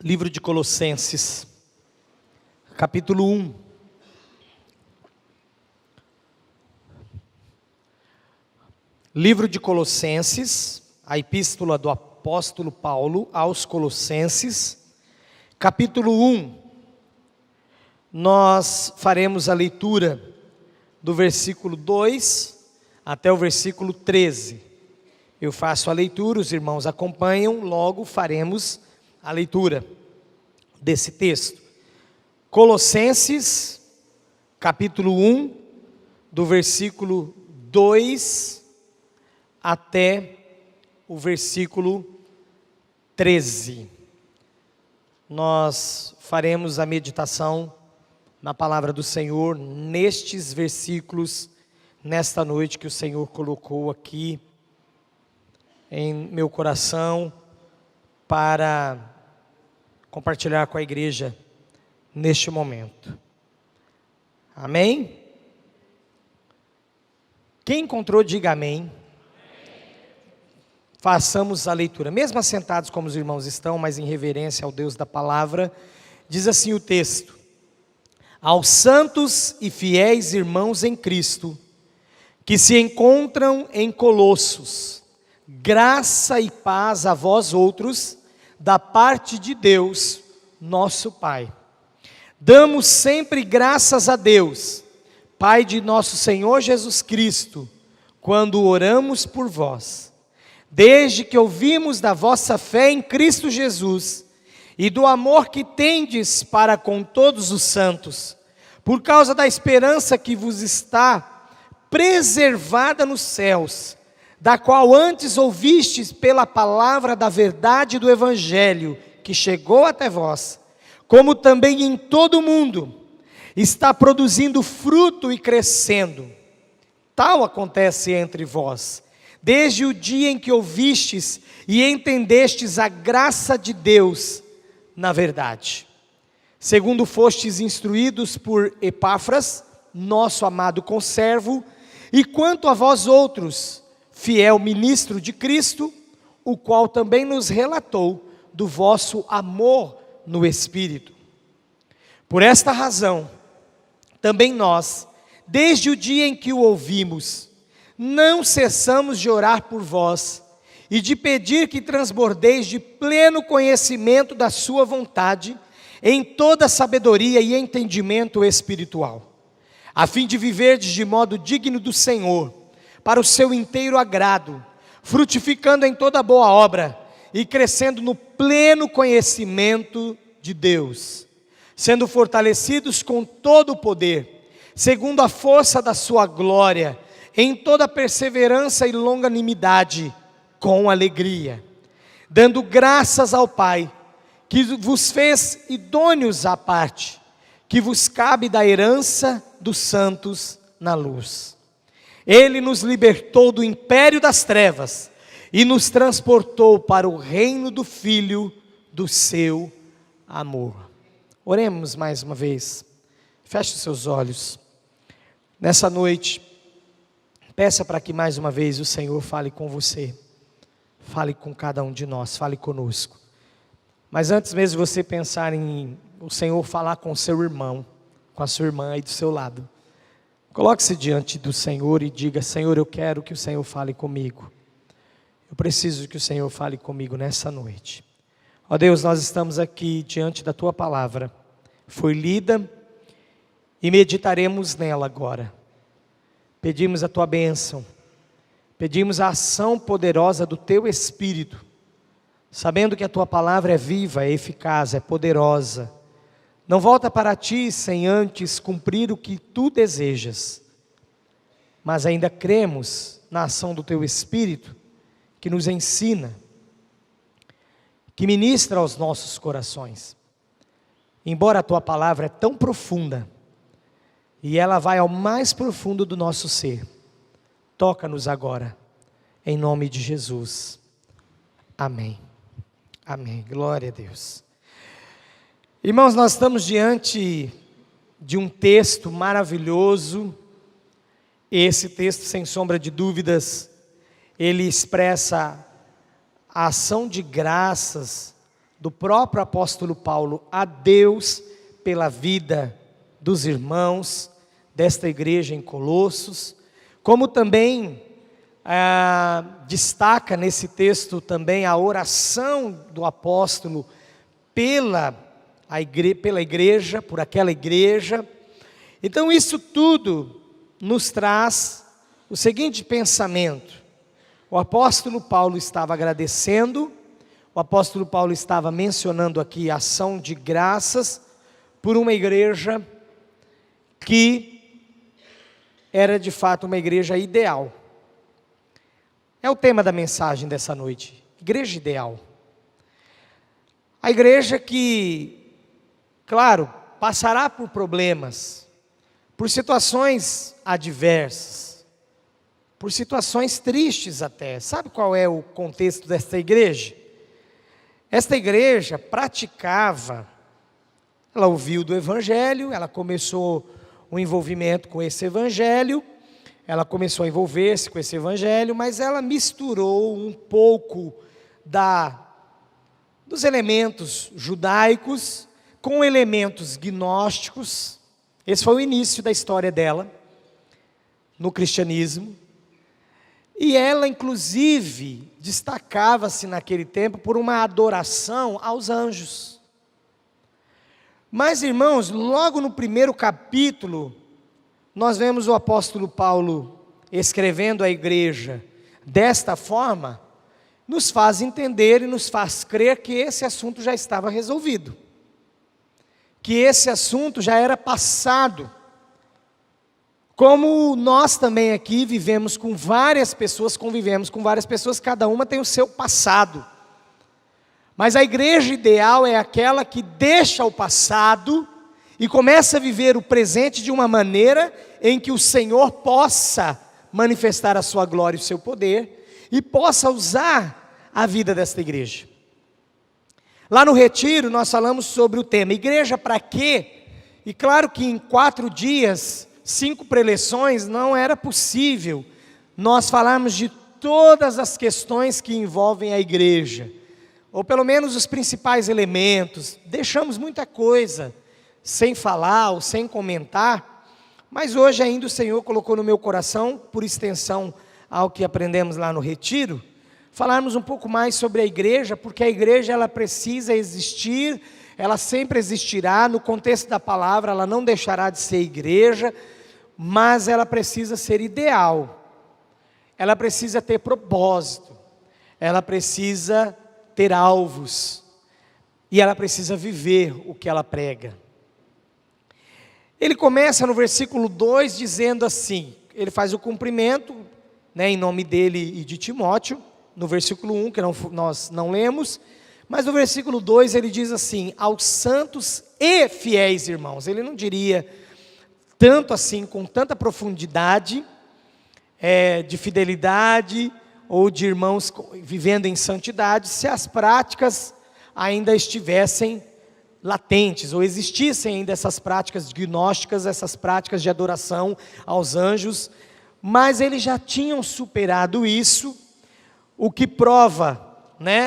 Livro de Colossenses, capítulo 1. Livro de Colossenses, a epístola do apóstolo Paulo aos Colossenses, capítulo 1. Nós faremos a leitura do versículo 2 até o versículo 13. Eu faço a leitura, os irmãos acompanham, logo faremos a leitura desse texto. Colossenses, capítulo 1, do versículo 2 até o versículo 13. Nós faremos a meditação na palavra do Senhor, nestes versículos, nesta noite que o Senhor colocou aqui em meu coração, para compartilhar com a igreja neste momento. Amém? Quem encontrou, diga amém. Façamos a leitura, mesmo assentados como os irmãos estão, mas em reverência ao Deus da palavra. Diz assim o texto: aos santos e fiéis irmãos em Cristo, que se encontram em Colossos, graça e paz a vós outros, da parte de Deus, nosso Pai. Damos sempre graças a Deus, Pai de nosso Senhor Jesus Cristo, quando oramos por vós, desde que ouvimos da vossa fé em Cristo Jesus, e do amor que tendes para com todos os santos, por causa da esperança que vos está preservada nos céus, da qual antes ouvistes pela palavra da verdade do Evangelho, que chegou até vós, como também em todo o mundo, está produzindo fruto e crescendo. Tal acontece entre vós, desde o dia em que ouvistes e entendestes a graça de Deus na verdade. Segundo fostes instruídos por Epáfras, nosso amado conservo, e quanto a vós outros, fiel ministro de Cristo, o qual também nos relatou do vosso amor no Espírito. Por esta razão, também nós, desde o dia em que o ouvimos, não cessamos de orar por vós e de pedir que transbordeis de pleno conhecimento da sua vontade, em toda sabedoria e entendimento espiritual, a fim de viverdes de modo digno do Senhor, para o seu inteiro agrado, frutificando em toda boa obra e crescendo no pleno conhecimento de Deus, sendo fortalecidos com todo o poder, segundo a força da sua glória, em toda perseverança e longanimidade, com alegria, dando graças ao Pai, que vos fez idôneos à parte, que vos cabe da herança dos santos na luz. Ele nos libertou do império das trevas e nos transportou para o reino do Filho do seu amor. Oremos mais uma vez. Feche os seus olhos. Nessa noite, peça para que mais uma vez o Senhor fale com você. Fale com cada um de nós, fale conosco. Mas antes mesmo de você pensar em o Senhor falar com o seu irmão, com a sua irmã aí do seu lado, coloque-se diante do Senhor e diga: Senhor, eu quero que o Senhor fale comigo. Eu preciso que o Senhor fale comigo nessa noite. Ó Deus, nós estamos aqui diante da Tua palavra. Foi lida e meditaremos nela agora. Pedimos a Tua bênção. Pedimos a ação poderosa do Teu Espírito, sabendo que a Tua palavra é viva, é eficaz, é poderosa. Não volta para Ti sem antes cumprir o que Tu desejas. Mas ainda cremos na ação do Teu Espírito, que nos ensina, que ministra aos nossos corações. Embora a Tua palavra é tão profunda, e ela vai ao mais profundo do nosso ser, toca-nos agora, em nome de Jesus. Amém. Amém. Glória a Deus. Irmãos, nós estamos diante de um texto maravilhoso. Esse texto, sem sombra de dúvidas, ele expressa a ação de graças do próprio apóstolo Paulo a Deus pela vida dos irmãos desta igreja em Colossos, como também destaca nesse texto também a oração do apóstolo pela igreja, por aquela igreja. Então isso tudo nos traz o seguinte pensamento: o apóstolo Paulo estava agradecendo, o apóstolo Paulo estava mencionando aqui a ação de graças por uma igreja que era de fato uma igreja ideal. É o tema da mensagem dessa noite, igreja ideal. A igreja que, claro, passará por problemas, por situações adversas, por situações tristes até. Sabe qual é o contexto desta igreja? Esta igreja praticava, ela ouviu do evangelho, ela começou o envolvimento com esse evangelho, ela começou a envolver-se com esse evangelho, mas ela misturou um pouco dos elementos judaicos com elementos gnósticos. Esse foi o início da história dela no cristianismo. E ela, inclusive, destacava-se naquele tempo por uma adoração aos anjos. Mas, irmãos, logo no primeiro capítulo, nós vemos o apóstolo Paulo escrevendo à igreja desta forma, nos faz entender e nos faz crer que esse assunto já estava resolvido, que esse assunto já era passado. Como nós também aqui convivemos com várias pessoas, cada uma tem o seu passado. Mas a igreja ideal é aquela que deixa o passado e começa a viver o presente de uma maneira em que o Senhor possa manifestar a sua glória e o seu poder e possa usar a vida desta igreja. Lá no retiro nós falamos sobre o tema igreja para quê? E claro que em 4 dias, 5 preleções, não era possível nós falarmos de todas as questões que envolvem a igreja, ou pelo menos os principais elementos. Deixamos muita coisa sem falar ou sem comentar, mas hoje ainda o Senhor colocou no meu coração, por extensão ao que aprendemos lá no retiro, falarmos um pouco mais sobre a igreja, porque a igreja ela precisa existir, ela sempre existirá, no contexto da palavra ela não deixará de ser igreja, mas ela precisa ser ideal, ela precisa ter propósito, ela precisa ter alvos, e ela precisa viver o que ela prega. Ele começa no versículo 2 dizendo assim, ele faz o cumprimento, em nome dele e de Timóteo, no versículo 1, que nós não lemos, mas no versículo 2 ele diz assim, aos santos e fiéis irmãos. Ele não diria tanto assim, com tanta profundidade, de fidelidade, ou de irmãos vivendo em santidade, se as práticas ainda estivessem latentes, ou existissem ainda essas práticas gnósticas, essas práticas de adoração aos anjos, mas eles já tinham superado isso, o que prova,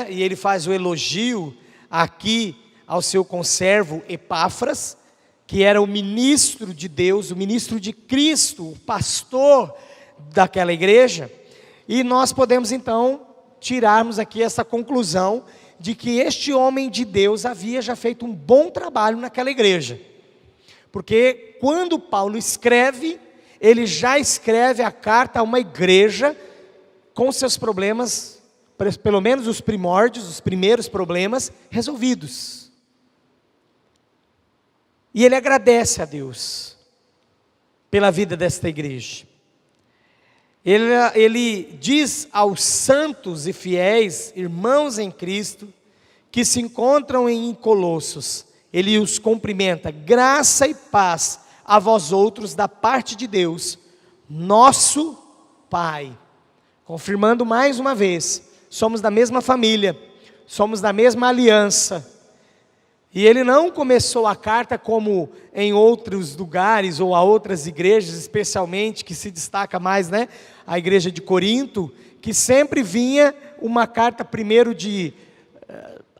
e ele faz o elogio aqui ao seu conservo Epáfras, que era o ministro de Deus, o ministro de Cristo, o pastor daquela igreja, e nós podemos então tirarmos aqui essa conclusão de que este homem de Deus havia já feito um bom trabalho naquela igreja, porque quando Paulo escreve, ele já escreve a carta a uma igreja com seus problemas, pelo menos os primórdios, os primeiros problemas resolvidos, e ele agradece a Deus pela vida desta igreja. Ele diz aos santos e fiéis, irmãos em Cristo, que se encontram em Colossos, ele os cumprimenta, graça e paz a vós outros da parte de Deus, nosso Pai. Confirmando mais uma vez, somos da mesma família, somos da mesma aliança. E ele não começou a carta como em outros lugares ou a outras igrejas, especialmente que se destaca mais, a igreja de Corinto, que sempre vinha uma carta primeiro de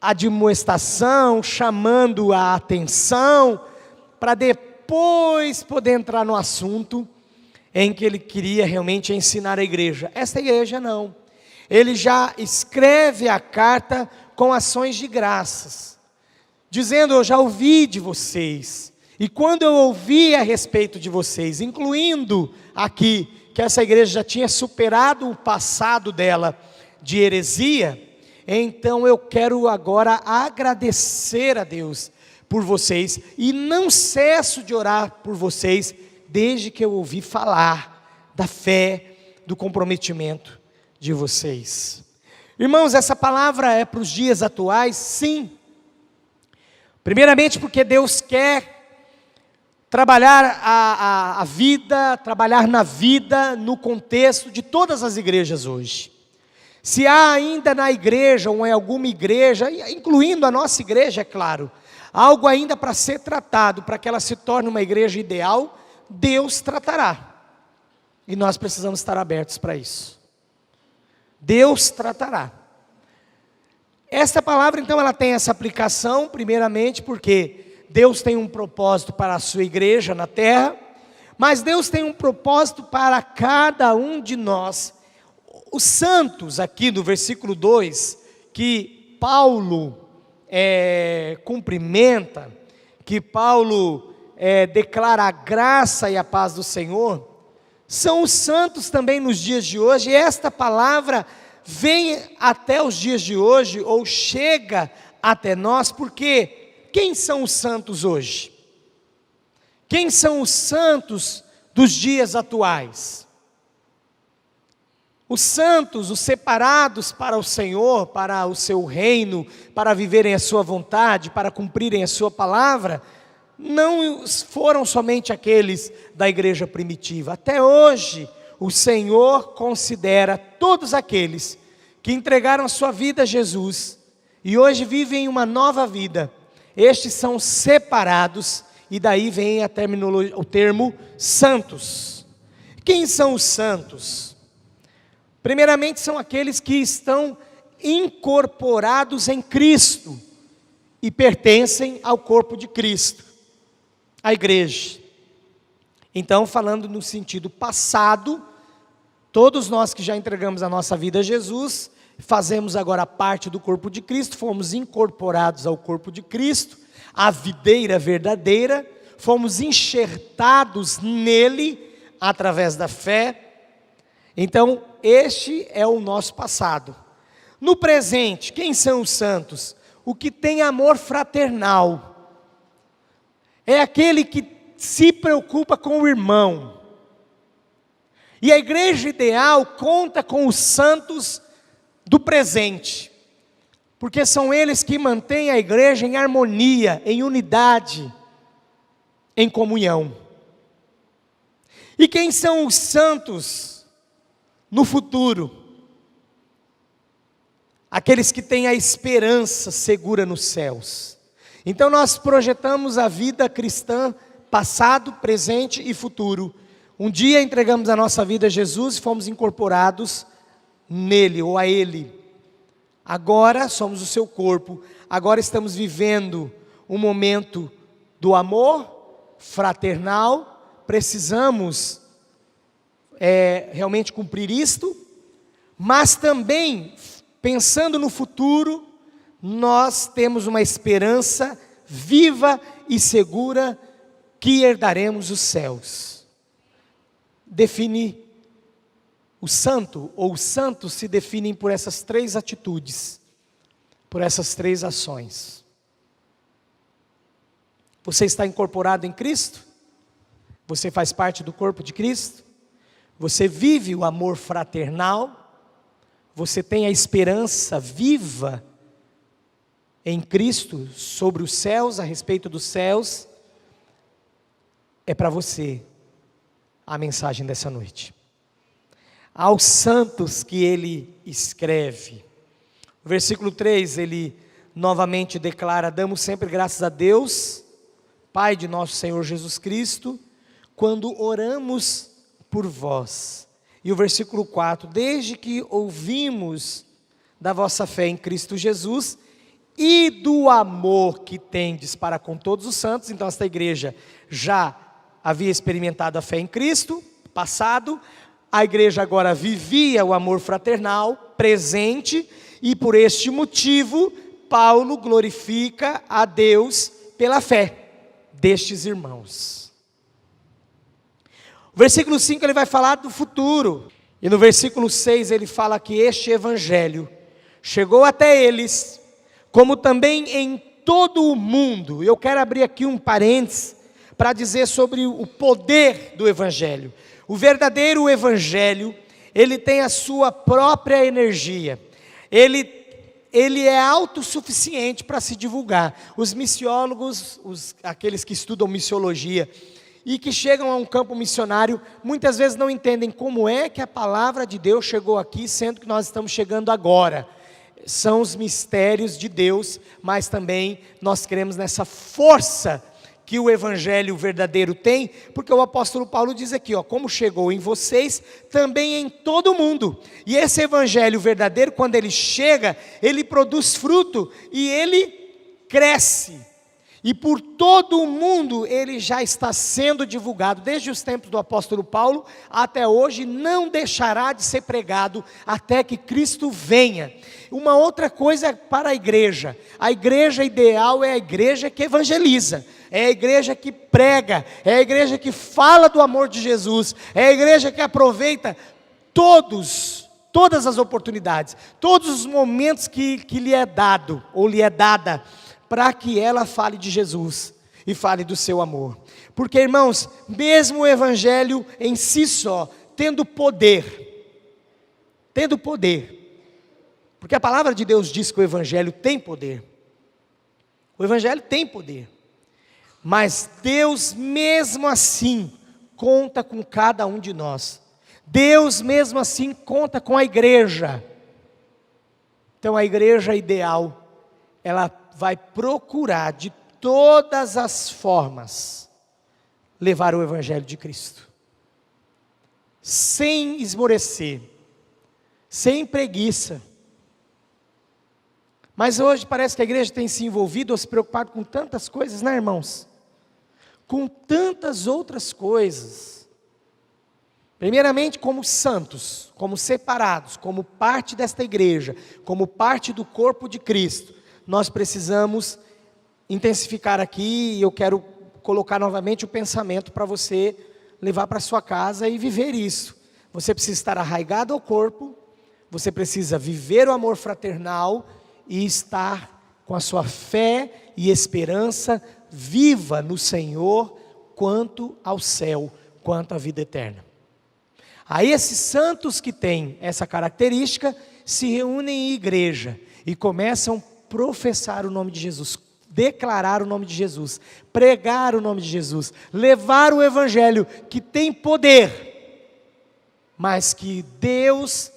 admoestação, chamando a atenção, para depois poder entrar no assunto em que ele queria realmente ensinar a igreja. Esta igreja não. Ele já escreve a carta com ações de graças, dizendo: eu já ouvi de vocês, e quando eu ouvi a respeito de vocês, incluindo aqui, que essa igreja já tinha superado o passado dela de heresia, então eu quero agora agradecer a Deus por vocês, e não cesso de orar por vocês, desde que eu ouvi falar da fé, do comprometimento de vocês. Irmãos, essa palavra é para os dias atuais, sim. Primeiramente porque Deus quer trabalhar a vida, trabalhar na vida, no contexto de todas as igrejas hoje. Se há ainda na igreja, ou em alguma igreja, incluindo a nossa igreja, é claro, algo ainda para ser tratado, para que ela se torne uma igreja ideal, Deus tratará. E nós precisamos estar abertos para isso. Deus tratará. Esta palavra, então, ela tem essa aplicação, primeiramente, porque Deus tem um propósito para a sua igreja na terra, mas Deus tem um propósito para cada um de nós. Os santos, aqui no versículo 2, que Paulo cumprimenta, que Paulo declara a graça e a paz do Senhor, são os santos também nos dias de hoje, e esta palavra vem até os dias de hoje, ou chega até nós, porque quem são os santos hoje? Quem são os santos dos dias atuais? Os santos, os separados para o Senhor, para o seu reino, para viverem a sua vontade, para cumprirem a sua palavra, não foram somente aqueles da igreja primitiva. Até hoje, o Senhor considera todos aqueles que entregaram a sua vida a Jesus e hoje vivem uma nova vida. Estes são separados, e daí vem o termo santos. Quem são os santos? Primeiramente, são aqueles que estão incorporados em Cristo e pertencem ao corpo de Cristo, a igreja. Então, falando no sentido passado, todos nós que já entregamos a nossa vida a Jesus, fazemos agora parte do corpo de Cristo, fomos incorporados ao corpo de Cristo, a videira verdadeira, fomos enxertados nele através da fé. Então, este é o nosso passado. No presente, quem são os santos? O que tem amor fraternal. É aquele que se preocupa com o irmão. E a igreja ideal conta com os santos do presente, porque são eles que mantêm a igreja em harmonia, em unidade, em comunhão. E quem são os santos no futuro? Aqueles que têm a esperança segura nos céus. Então nós projetamos a vida cristã, passado, presente e futuro. Um dia entregamos a nossa vida a Jesus e fomos incorporados nele ou a ele. Agora somos o seu corpo. Agora estamos vivendo um momento do amor fraternal. Precisamos realmente cumprir isto, mas também, pensando no futuro, nós temos uma esperança viva e segura que herdaremos os céus. Define o santo, ou os santos se definem por essas três atitudes, por essas três ações. Você está incorporado em Cristo? Você faz parte do corpo de Cristo? Você vive o amor fraternal? Você tem a esperança viva em Cristo sobre os céus, a respeito dos céus? É para você a mensagem dessa noite. Aos santos que ele escreve. No versículo 3, ele novamente declara: damos sempre graças a Deus, Pai de nosso Senhor Jesus Cristo, quando oramos por vós. E o versículo 4, desde que ouvimos da vossa fé em Cristo Jesus e do amor que tendes para com todos os santos. Então esta igreja já havia experimentado a fé em Cristo, passado. A igreja agora vivia o amor fraternal, presente, e por este motivo, Paulo glorifica a Deus pela fé destes irmãos. O versículo 5 ele vai falar do futuro, e no versículo 6 ele fala que este evangelho chegou até eles, como também em todo o mundo. Eu quero abrir aqui um parênteses para dizer sobre o poder do evangelho. O verdadeiro evangelho, ele tem a sua própria energia, ele é autossuficiente para se divulgar. Os missiólogos, aqueles que estudam missiologia e que chegam a um campo missionário, muitas vezes não entendem como é que a palavra de Deus chegou aqui, sendo que nós estamos chegando agora. São os mistérios de Deus, mas também nós cremos nessa força que o evangelho verdadeiro tem, porque o apóstolo Paulo diz aqui, como chegou em vocês, também em todo mundo. E esse evangelho verdadeiro, quando ele chega, ele produz fruto e ele cresce. E por todo o mundo ele já está sendo divulgado, desde os tempos do apóstolo Paulo até hoje, não deixará de ser pregado até que Cristo venha. Uma outra coisa para a igreja ideal é a igreja que evangeliza, é a igreja que prega, é a igreja que fala do amor de Jesus, é a igreja que aproveita todas as oportunidades, todos os momentos que lhe é dado ou lhe é dada, para que ela fale de Jesus e fale do seu amor. Porque, irmãos, mesmo o evangelho em si só, tendo poder, porque a palavra de Deus diz que o evangelho tem poder, o evangelho tem poder, mas Deus mesmo assim conta com cada um de nós, Deus mesmo assim conta com a igreja. Então a igreja ideal, ela vai procurar de todas as formas levar o evangelho de Cristo, sem esmorecer, sem preguiça. Mas hoje parece que a igreja tem se envolvido ou se preocupado com tantas coisas, né, irmãos? Com tantas outras coisas. Primeiramente, como santos, como separados, como parte desta igreja, como parte do corpo de Cristo, nós precisamos intensificar aqui, e eu quero colocar novamente o pensamento para você levar para sua casa e viver isso. Você precisa estar arraigado ao corpo, você precisa viver o amor fraternal e estar com a sua fé e esperança viva no Senhor, quanto ao céu, quanto à vida eterna. Aí esses santos que têm essa característica se reúnem em igreja e começam a professar o nome de Jesus, declarar o nome de Jesus, pregar o nome de Jesus, levar o evangelho que tem poder, mas que Deus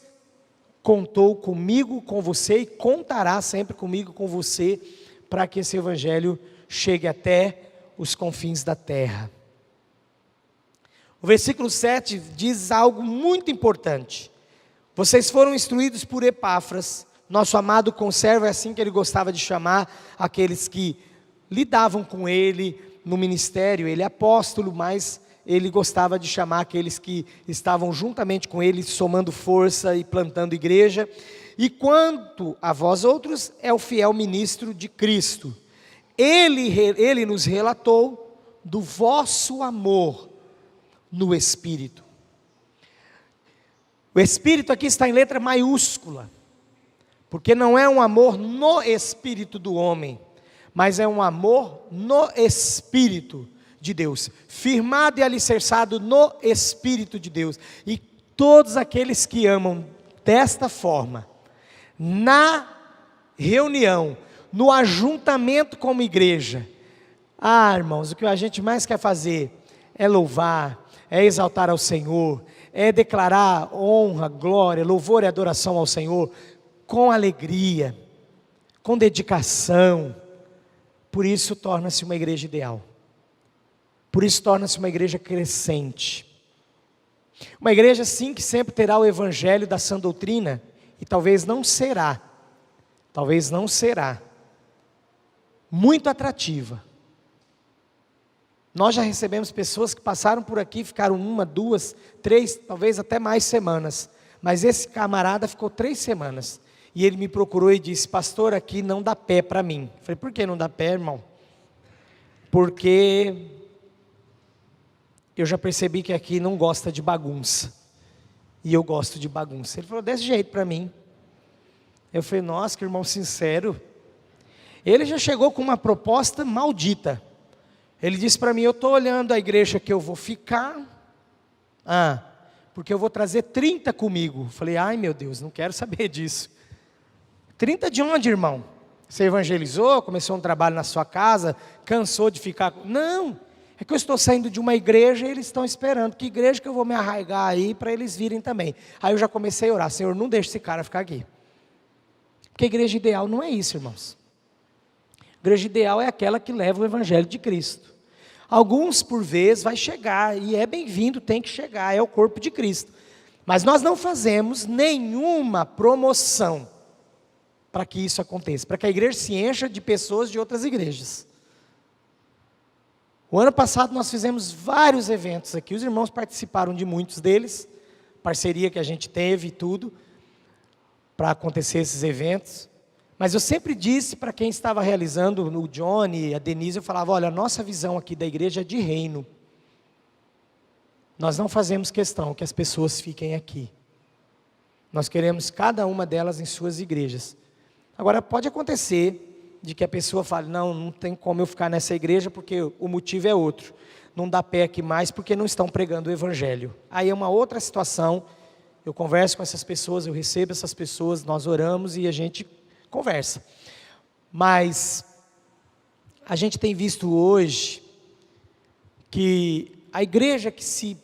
contou comigo, com você, e contará sempre comigo, com você, para que esse evangelho chegue até os confins da terra. O versículo 7 diz algo muito importante. Vocês foram instruídos por Epáfras, nosso amado conservo, é assim que ele gostava de chamar aqueles que lidavam com ele no ministério. Ele é apóstolo, mas ele gostava de chamar aqueles que estavam juntamente com ele, somando força e plantando igreja. E quanto a vós outros, é o fiel ministro de Cristo. Ele nos relatou do vosso amor no Espírito. O Espírito aqui está em letra maiúscula, porque não é um amor no espírito do homem, mas é um amor no Espírito de Deus, firmado e alicerçado no Espírito de Deus. E todos aqueles que amam desta forma, na reunião, no ajuntamento como igreja, irmãos, o que a gente mais quer fazer é louvar, é exaltar ao Senhor, é declarar honra, glória, louvor e adoração ao Senhor, com alegria, com dedicação. Por isso torna-se uma igreja ideal, por isso torna-se uma igreja crescente, uma igreja sim que sempre terá o evangelho da sã doutrina, e talvez não será, muito atrativa. Nós já recebemos pessoas que passaram por aqui, ficaram 1, 2, 3, talvez até mais semanas. Mas esse camarada ficou 3 semanas. E ele me procurou e disse: pastor, aqui não dá pé para mim. Eu falei: por que não dá pé, irmão? Porque eu já percebi que aqui não gosta de bagunça. E eu gosto de bagunça. Ele falou desse jeito para mim. Eu falei: nossa, que irmão sincero. Ele já chegou com uma proposta maldita. Ele disse para mim: eu estou olhando a igreja que eu vou ficar, porque eu vou trazer 30 comigo. Eu falei: ai meu Deus, não quero saber disso. 30 de onde, irmão? Você evangelizou, começou um trabalho na sua casa, cansou de ficar... Não, é que eu estou saindo de uma igreja e eles estão esperando. Que igreja que eu vou me arraigar aí para eles virem também? Aí eu já comecei a orar: Senhor, não deixe esse cara ficar aqui. Porque a igreja ideal não é isso, irmãos. A igreja ideal é aquela que leva o evangelho de Cristo. Alguns, por vezes, vai chegar, e é bem-vindo, tem que chegar, é o corpo de Cristo. Mas nós não fazemos nenhuma promoção para que isso aconteça, para que a igreja se encha de pessoas de outras igrejas. O ano passado nós fizemos vários eventos aqui, os irmãos participaram de muitos deles, parceria que a gente teve e tudo, para acontecer esses eventos. Mas eu sempre disse para quem estava realizando, o Johnny, a Denise, eu falava: olha, a nossa visão aqui da igreja é de reino. Nós não fazemos questão que as pessoas fiquem aqui. Nós queremos cada uma delas em suas igrejas. Agora, pode acontecer de que a pessoa fale: não tem como eu ficar nessa igreja porque o motivo é outro. Não dá pé aqui mais porque não estão pregando o evangelho. Aí é uma outra situação. Eu converso com essas pessoas, eu recebo essas pessoas, nós oramos e a gente conversa. Mas a gente tem visto hoje que a igreja que se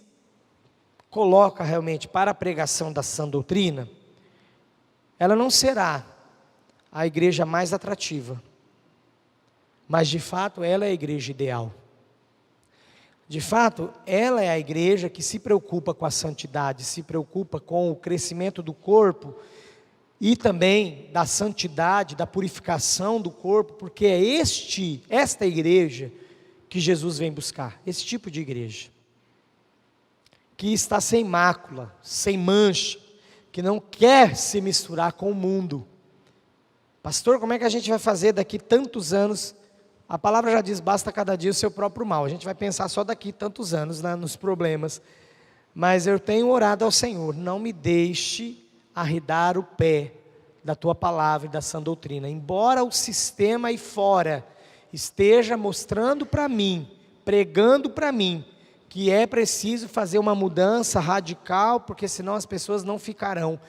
coloca realmente para a pregação da sã doutrina, ela não será a igreja mais atrativa, mas de fato ela é a igreja ideal. De fato, ela é a igreja que se preocupa com a santidade, se preocupa com o crescimento do corpo e também da santidade, da purificação do corpo, porque é esta igreja que Jesus vem buscar, esse tipo de igreja, que está sem mácula, sem mancha, que não quer se misturar com o mundo. Pastor, como é que a gente vai fazer daqui tantos anos? A palavra já diz: basta cada dia o seu próprio mal. A gente vai pensar só daqui tantos anos, né, nos problemas. Mas eu tenho orado ao Senhor: não me deixe arredar o pé da tua palavra e da sã doutrina. Embora o sistema aí fora esteja mostrando para mim, pregando para mim, que é preciso fazer uma mudança radical, porque senão as pessoas não ficarão.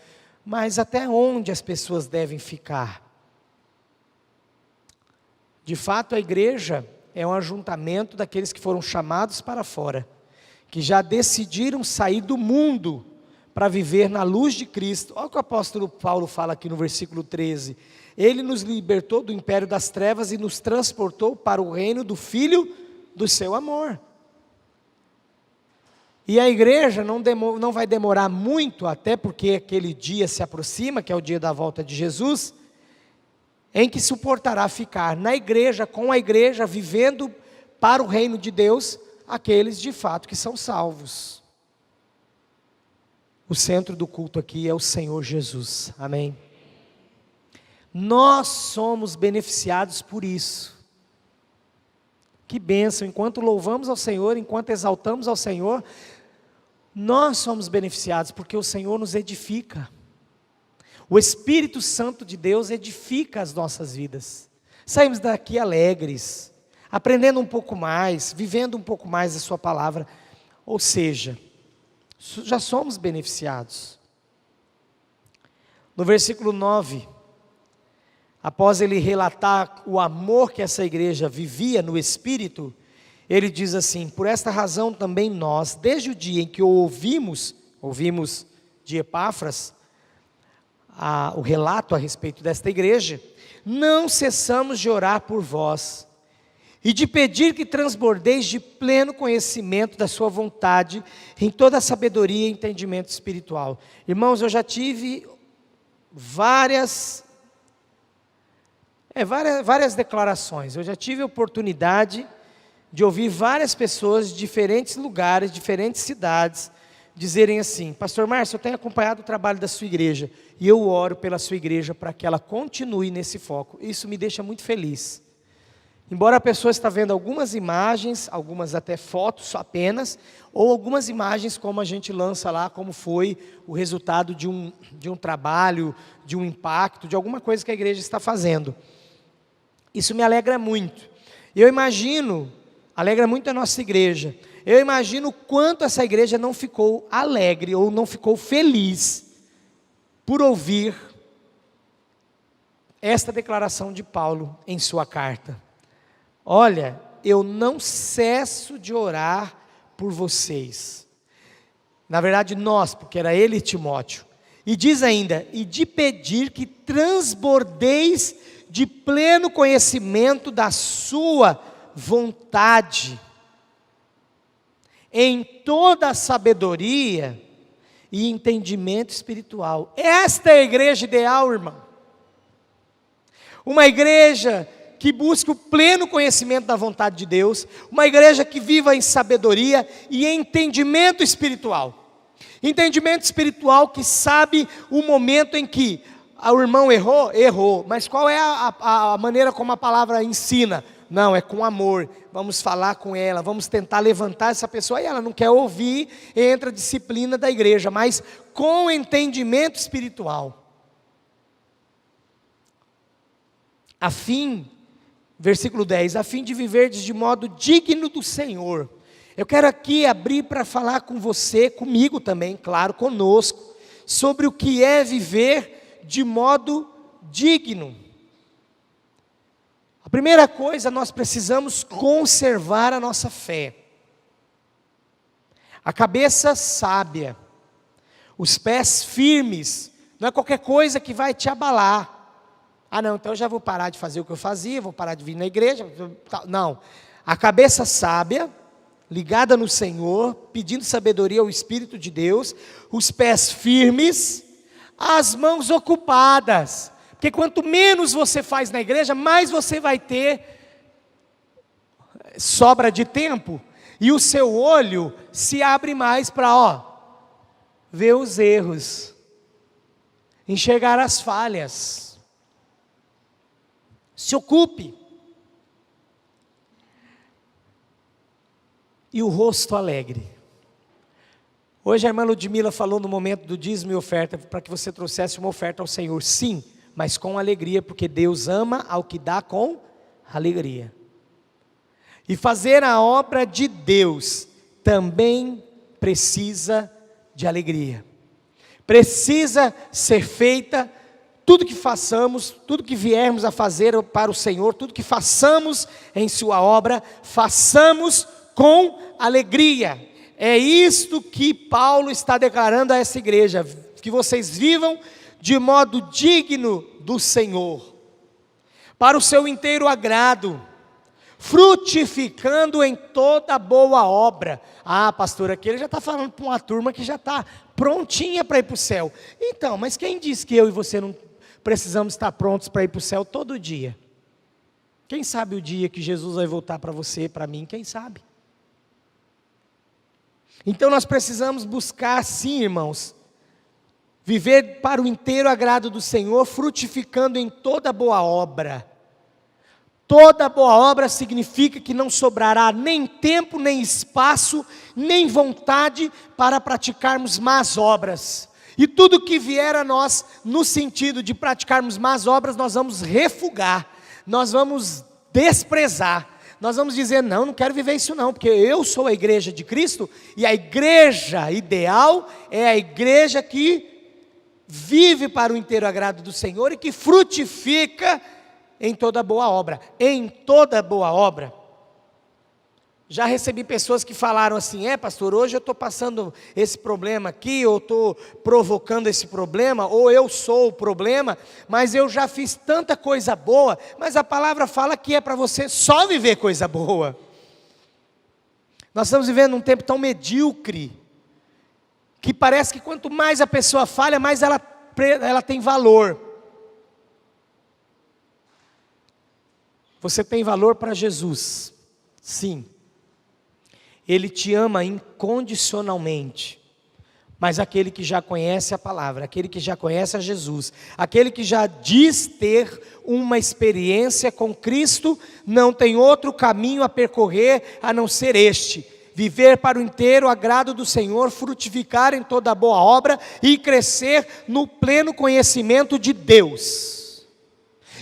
Mas até onde as pessoas devem ficar? De fato, a igreja é um ajuntamento daqueles que foram chamados para fora, que já decidiram sair do mundo para viver na luz de Cristo. Olha o que o apóstolo Paulo fala aqui no versículo 13. Ele nos libertou do império das trevas e nos transportou para o reino do Filho do seu amor. E a igreja não vai demorar muito, até porque aquele dia se aproxima, que é o dia da volta de Jesus, em que suportará ficar na igreja, com a igreja, vivendo para o reino de Deus, aqueles de fato que são salvos. O centro do culto aqui é o Senhor Jesus, amém? Nós somos beneficiados por isso. Que bênção, enquanto louvamos ao Senhor, enquanto exaltamos ao Senhor, nós somos beneficiados, porque o Senhor nos edifica. O Espírito Santo de Deus edifica as nossas vidas. Saímos daqui alegres, aprendendo um pouco mais, vivendo um pouco mais a sua palavra. Ou seja, já somos beneficiados. No versículo 9, após ele relatar o amor que essa igreja vivia no Espírito, ele diz assim: por esta razão também nós, desde o dia em que o ouvimos de Epáfras, o relato a respeito desta igreja, não cessamos de orar por vós, e de pedir que transbordeis de pleno conhecimento da sua vontade, em toda a sabedoria e entendimento espiritual. Irmãos, eu já tive várias, várias declarações. Eu já tive a oportunidade de ouvir várias pessoas de diferentes lugares, diferentes cidades, dizerem assim: Pastor Márcio, eu tenho acompanhado o trabalho da sua igreja, e eu oro pela sua igreja para que ela continue nesse foco. Isso me deixa muito feliz. Embora a pessoa está vendo algumas imagens, algumas até fotos apenas, ou algumas imagens como a gente lança lá, como foi o resultado de um trabalho, de um impacto, de alguma coisa que a igreja está fazendo. Isso me alegra muito. Eu imagino, alegra muito a nossa igreja, eu imagino o quanto essa igreja não ficou alegre ou não ficou feliz por ouvir esta declaração de Paulo em sua carta. Olha, eu não cesso de orar por vocês. Na verdade nós, porque era ele e Timóteo. E diz ainda, e de pedir que transbordeis de pleno conhecimento da sua vontade, em toda a sabedoria e entendimento espiritual. Esta é a igreja ideal, irmão. Uma igreja que busque o pleno conhecimento da vontade de Deus, uma igreja que viva em sabedoria e entendimento espiritual. Entendimento espiritual que sabe o momento em que o irmão errou, mas qual é a maneira como a palavra ensina? Não, é com amor, vamos falar com ela, vamos tentar levantar essa pessoa, e ela não quer ouvir, entra a disciplina da igreja, mas com entendimento espiritual. Versículo 10, a fim de viverdes de modo digno do Senhor. Eu quero aqui abrir para falar com você, comigo também, claro, conosco, sobre o que é viver de modo digno. A primeira coisa, nós precisamos conservar a nossa fé. A cabeça sábia, os pés firmes, não é qualquer coisa que vai te abalar. Ah não, então eu já vou parar de fazer o que eu fazia, vou parar de vir na igreja. Não, a cabeça sábia, ligada no Senhor, pedindo sabedoria ao Espírito de Deus, os pés firmes, as mãos ocupadas, porque quanto menos você faz na igreja, mais você vai ter sobra de tempo, e o seu olho se abre mais para ver os erros, enxergar as falhas. Se ocupe. E o rosto alegre. Hoje a irmã Ludmila falou no momento do dízimo e oferta, para que você trouxesse uma oferta ao Senhor. Sim, mas com alegria, porque Deus ama ao que dá com alegria. E fazer a obra de Deus também precisa de alegria. Precisa ser feita. Tudo que façamos, tudo que viermos a fazer para o Senhor, tudo que façamos em sua obra, façamos com alegria. É isto que Paulo está declarando a essa igreja, que vocês vivam de modo digno do Senhor, para o seu inteiro agrado, frutificando em toda boa obra. Ah, pastor, aqui ele já está falando para uma turma que já está prontinha para ir para o céu. Então, mas quem diz que eu e você não precisamos estar prontos para ir para o céu todo dia? Quem sabe o dia que Jesus vai voltar para você, para mim, quem sabe? Então nós precisamos buscar sim, irmãos, viver para o inteiro agrado do Senhor, frutificando em toda boa obra. Toda boa obra significa que não sobrará nem tempo, nem espaço, nem vontade para praticarmos más obras. E tudo que vier a nós, no sentido de praticarmos más obras, nós vamos refugar, nós vamos desprezar, nós vamos dizer, não quero viver isso não, porque eu sou a igreja de Cristo, e a igreja ideal é a igreja que vive para o inteiro agrado do Senhor e que frutifica em toda boa obra. Em toda boa obra. Já recebi pessoas que falaram assim, pastor, hoje eu estou passando esse problema aqui, ou estou provocando esse problema, ou eu sou o problema, mas eu já fiz tanta coisa boa, mas a palavra fala que é para você só viver coisa boa. Nós estamos vivendo um tempo tão medíocre, que parece que quanto mais a pessoa falha, mais ela tem valor. Você tem valor para Jesus, sim. Ele te ama incondicionalmente. Mas aquele que já conhece a palavra, aquele que já conhece a Jesus, aquele que já diz ter uma experiência com Cristo, não tem outro caminho a percorrer a não ser este: viver para o inteiro agrado do Senhor, frutificar em toda boa obra e crescer no pleno conhecimento de Deus.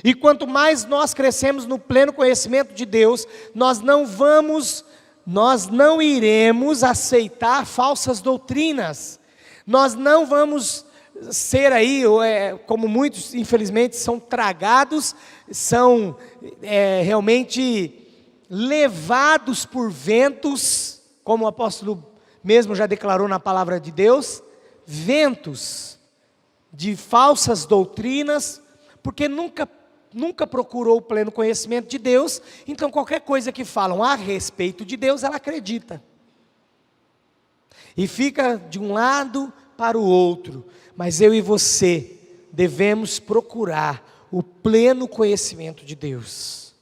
E quanto mais nós crescemos no pleno conhecimento de Deus, nós não iremos aceitar falsas doutrinas. Nós não vamos ser aí, como muitos infelizmente são tragados, são realmente levados por ventos, como o apóstolo mesmo já declarou na palavra de Deus, ventos de falsas doutrinas, porque nunca procurou o pleno conhecimento de Deus, então qualquer coisa que falam a respeito de Deus, ela acredita. E fica de um lado para o outro, mas eu e você devemos procurar o pleno conhecimento de Deus.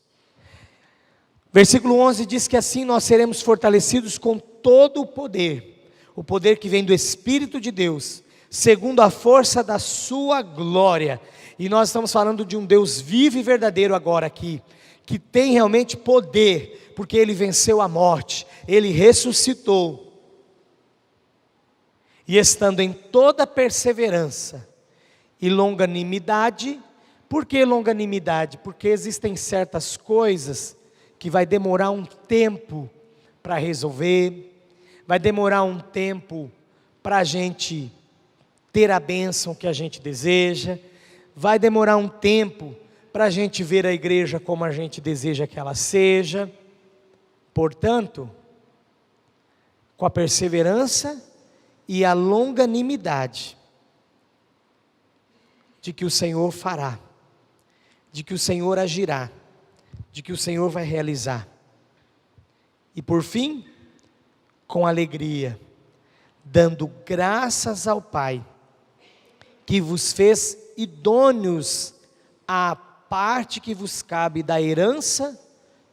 Versículo 11 diz que assim nós seremos fortalecidos com todo o poder que vem do Espírito de Deus, segundo a força da sua glória. E nós estamos falando de um Deus vivo e verdadeiro agora aqui, que tem realmente poder, porque Ele venceu a morte, Ele ressuscitou. E estando em toda perseverança e longanimidade. Por que longanimidade? Porque existem certas coisas que vai demorar um tempo para resolver, vai demorar um tempo para a gente ter a bênção que a gente deseja, vai demorar um tempo para a gente ver a igreja como a gente deseja que ela seja. Portanto, com a perseverança e a longanimidade, de que o Senhor fará, de que o Senhor agirá, de que o Senhor vai realizar. E por fim, com alegria, dando graças ao Pai, que vos fez idôneos à parte que vos cabe da herança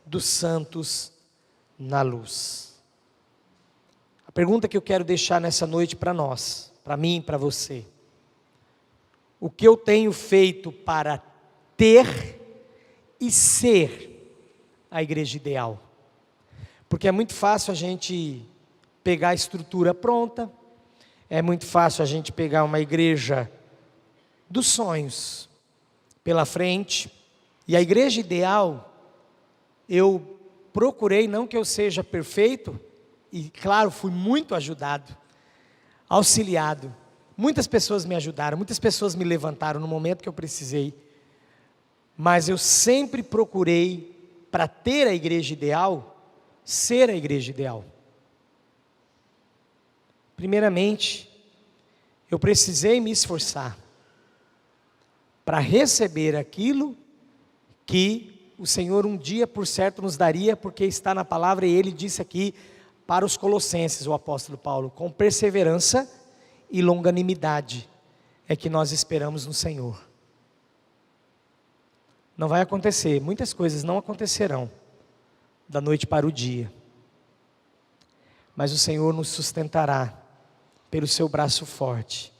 dos santos na luz. A pergunta que eu quero deixar nessa noite para nós, para mim e para você: o que eu tenho feito para ter e ser a igreja ideal? Porque é muito fácil a gente pegar a estrutura pronta, é muito fácil a gente pegar uma igreja dos sonhos pela frente, e a igreja ideal, eu procurei, não que eu seja perfeito, e claro, fui muito ajudado, auxiliado, muitas pessoas me ajudaram, muitas pessoas me levantaram no momento que eu precisei, mas eu sempre procurei, para ter a igreja ideal, ser a igreja ideal. Primeiramente, eu precisei me esforçar para receber aquilo que o Senhor um dia por certo nos daria, porque está na palavra, e Ele disse aqui para os Colossenses, o apóstolo Paulo: com perseverança e longanimidade é que nós esperamos no Senhor. Não vai acontecer, muitas coisas não acontecerão da noite para o dia, mas o Senhor nos sustentará pelo seu braço forte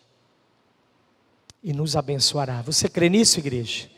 e nos abençoará. Você crê nisso, igreja?